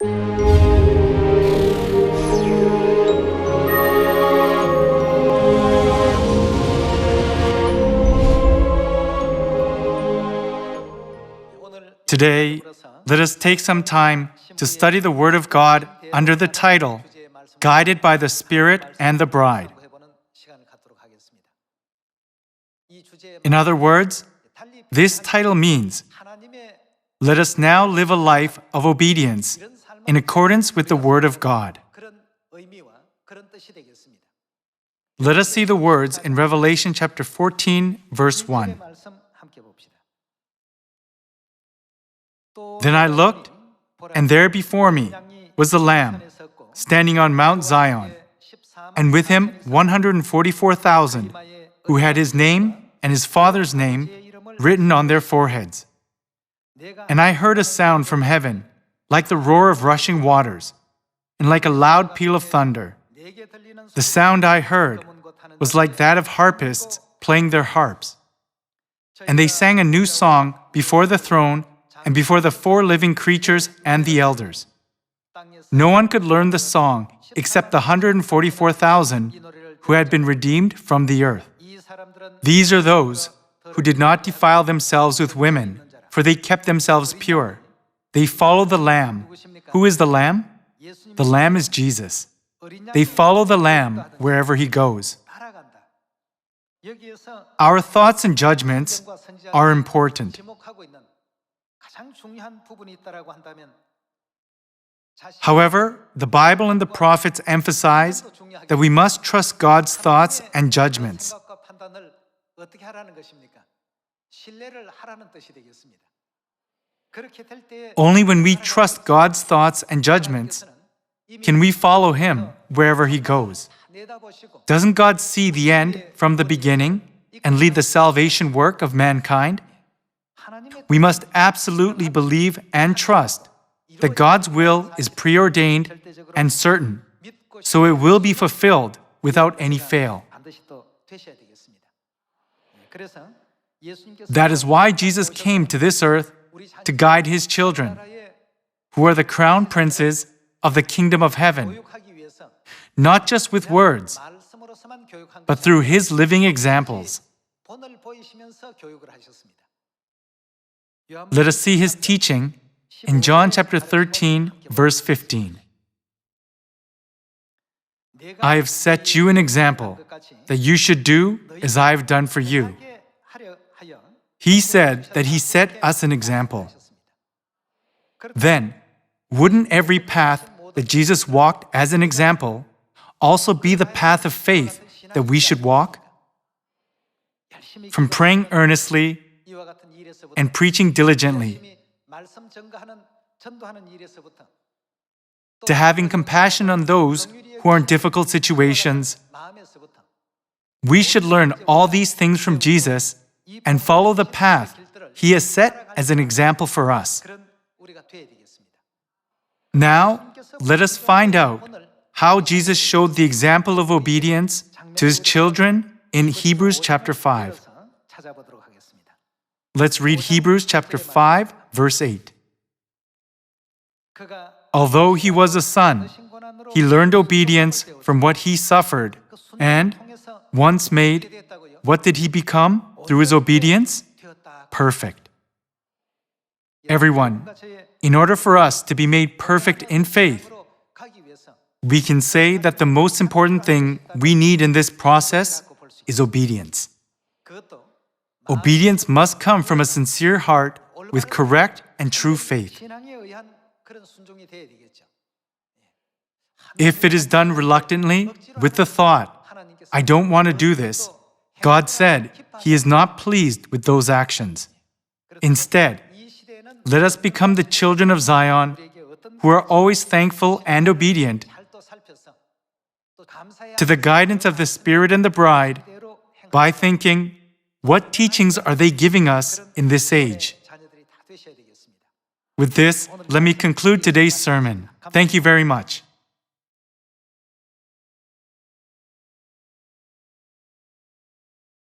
Today, let us take some time to study the Word of God under the title, Guided by the Spirit and the Bride. In other words, this title means, let us now live a life of obedience in accordance with the Word of God. Let us see the words in Revelation chapter 14, verse 1. Then I looked, and there before me was the Lamb, standing on Mount Zion, and with him 144,000, who had his name and his father's name written on their foreheads. And I heard a sound from heaven, like the roar of rushing waters, and like a loud peal of thunder. The sound I heard was like that of harpists playing their harps. And they sang a new song before the throne and before the four living creatures and the elders. No one could learn the song except the 144,000 who had been redeemed from the earth. These are those who did not defile themselves with women, for they kept themselves pure. They follow the Lamb. Who is the Lamb? The Lamb is Jesus. They follow the Lamb wherever he goes. Our thoughts and judgments are important. However, the Bible and the prophets emphasize that we must trust God's thoughts and judgments. Only when we trust God's thoughts and judgments can we follow Him wherever He goes. Doesn't God see the end from the beginning and lead the salvation work of mankind? We must absolutely believe and trust that God's will is preordained and certain, so it will be fulfilled without any fail. That is why Jesus came to this earth to guide His children, who are the crown princes of the kingdom of heaven, not just with words, but through His living examples. Let us see His teaching in John chapter 13, verse 15. I have set you an example, that you should do as I have done for you. He said that He set us an example. Then, wouldn't every path that Jesus walked as an example also be the path of faith that we should walk? From praying earnestly and preaching diligently, to having compassion on those who are in difficult situations, we should learn all these things from Jesus and follow the path He has set as an example for us. Now, let us find out how Jesus showed the example of obedience to His children in Hebrews chapter 5. Let's read Hebrews chapter 5, verse 8. Although He was a son, He learned obedience from what He suffered, and, once made, what did He become through His obedience? Perfect. Everyone, in order for us to be made perfect in faith, we can say that the most important thing we need in this process is obedience. Obedience must come from a sincere heart with correct and true faith. If it is done reluctantly, with the thought, I don't want to do this, God said He is not pleased with those actions. Instead, let us become the children of Zion who are always thankful and obedient to the guidance of the Spirit and the bride by thinking, what teachings are they giving us in this age? With this, let me conclude today's sermon. Thank you very much.